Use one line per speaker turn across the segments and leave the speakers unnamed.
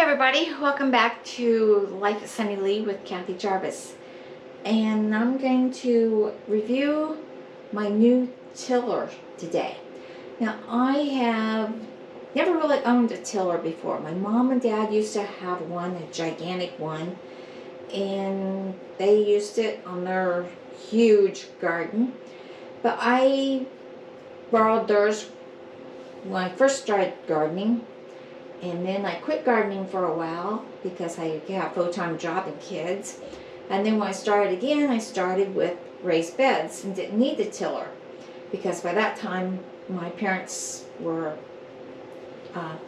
everybody, welcome back to Life at Sunny Lee with Kathy Jarvis, and I'm going to review my new tiller today. Now, I have never really owned a tiller before. My mom and dad used to have one, a gigantic one, and they used it on their huge garden, but I borrowed theirs when I first started gardening. And then I quit gardening for a while because I had a full-time job and kids. And then when I started again, I started with raised beds and didn't need the tiller because by that time my parents were,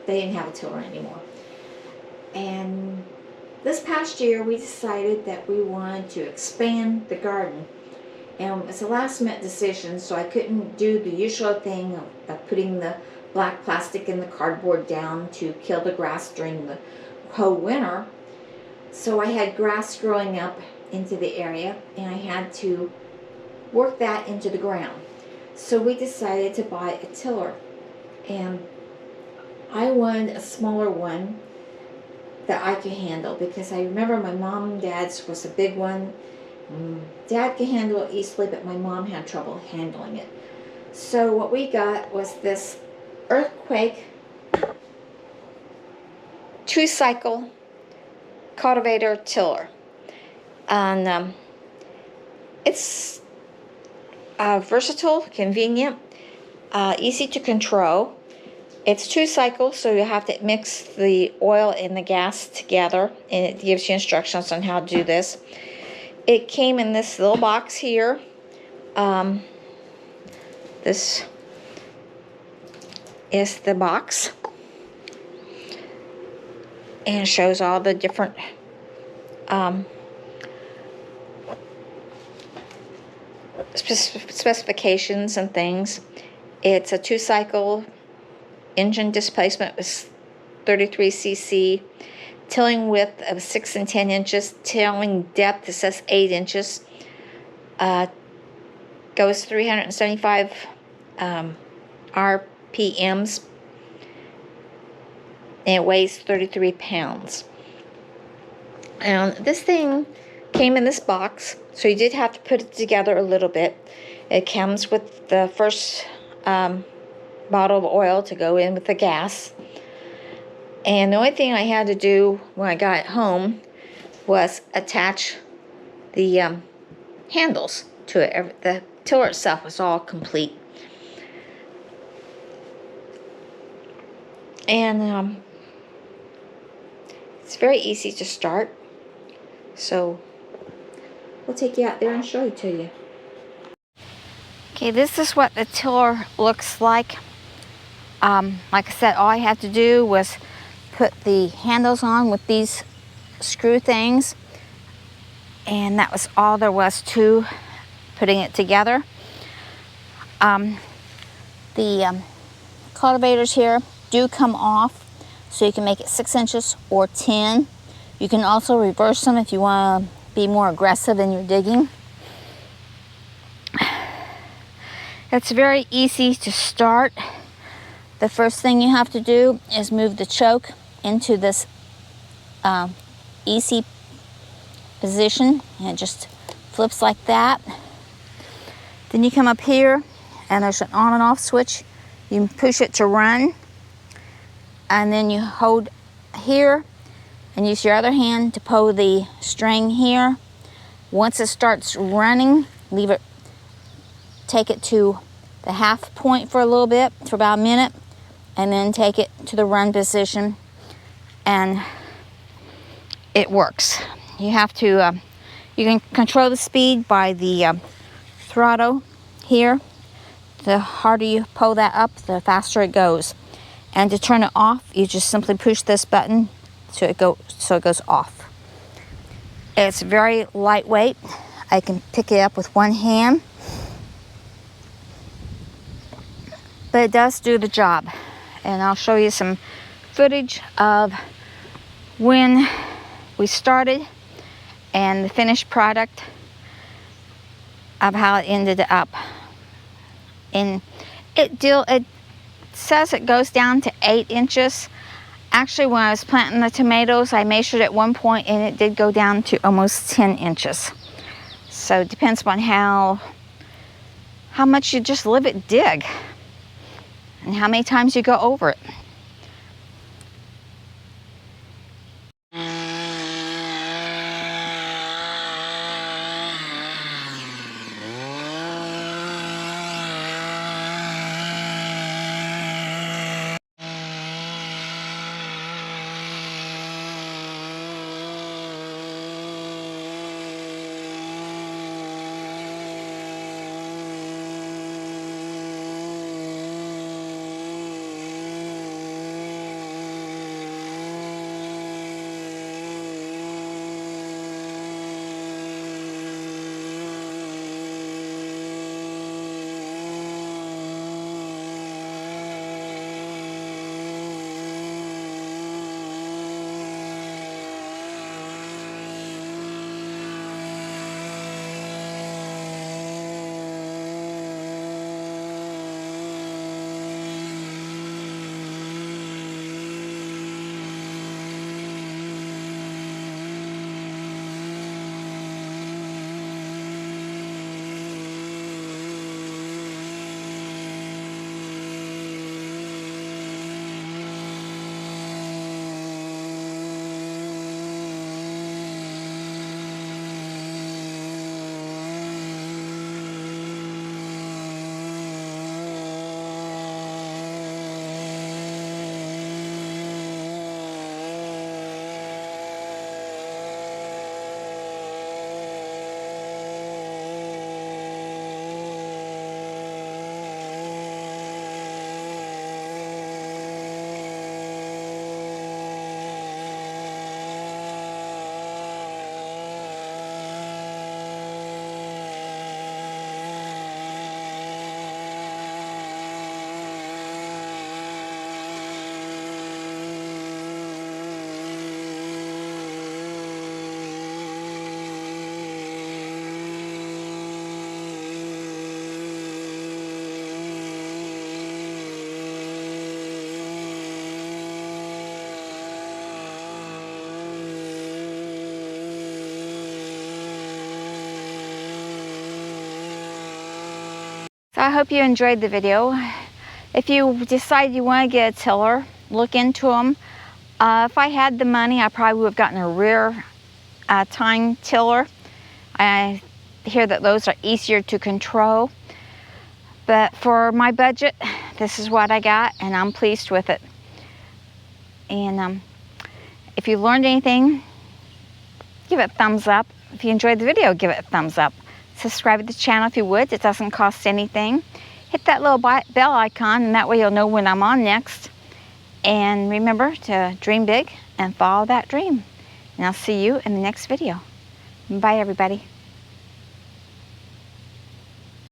they didn't have a tiller anymore. And this past year we decided that we wanted to expand the garden. And it's a last-minute decision, so I couldn't do the usual thing of putting the black plastic and the cardboard down to kill the grass during the whole winter. So I had grass growing up into the area and I had to work that into the ground. So we decided to buy a tiller, and I wanted a smaller one that I could handle because I remember my mom and dad's was a big one. Dad could handle it easily, but my mom had trouble handling it. So what we got was this Earthquake 2-cycle cultivator tiller, and it's versatile, convenient, easy to control. It's 2 cycles, so you have to mix the oil and the gas together, and it gives you instructions on how to do this. It came in this little box here. This is the box, and shows all the different specifications and things. It's a 2-cycle engine displacement with 33 cc, tilling width of 6 and 10 inches, tilling depth, it says 8 inches, goes 375 RPMs, and it weighs 33 pounds. And this thing came in this box, so you did have to put it together a little bit. It comes with the first bottle of oil to go in with the gas. And the only thing I had to do when I got it home was attach the handles to it. The tiller itself was all complete. And it's very easy to start. So we'll take you out there and show it to you. Okay, this is what the tiller looks like. Like I said, all I had to do was put the handles on with these screw things, and that was all there was to putting it together. The cultivators here do come off, so you can make it 6 inches or 10. You can also reverse them if you want to be more aggressive in your digging. It's very easy to start. The first thing you have to do is move the choke into this easy position, and it just flips like that. Then you come up here and there's an on and off switch. You can push it to run, and then you hold here and use your other hand to pull the string here. Once it starts running, leave it, take it to the half point for a little bit, for about a minute, and then take it to the run position, and it works. You have to, you can control the speed by the throttle here. The harder you pull that up, the faster it goes. And to turn it off, you just simply push this button so it goes off. It's very lightweight. I can pick it up with one hand, but it does do the job. And I'll show you some footage of when we started and the finished product of how it ended up. And it says it goes down to 8 inches. Actually, when I was planting the tomatoes, I measured at one point and it did go down to almost 10 inches. So it depends upon how much you just leave it dig and how many times you go over it. So I hope you enjoyed the video. If you decide you want to get a tiller, look into them. If I had the money, I probably would have gotten a rear tine tiller. I hear that those are easier to control. But for my budget, this is what I got, and I'm pleased with it. And if you learned anything, give it a thumbs up. If you enjoyed the video, give it a thumbs up. Subscribe to the channel if you would. It doesn't cost anything. Hit that little bell icon, and that way you'll know when I'm on next. And remember to dream big and follow that dream. And I'll see you in the next video. Bye, everybody.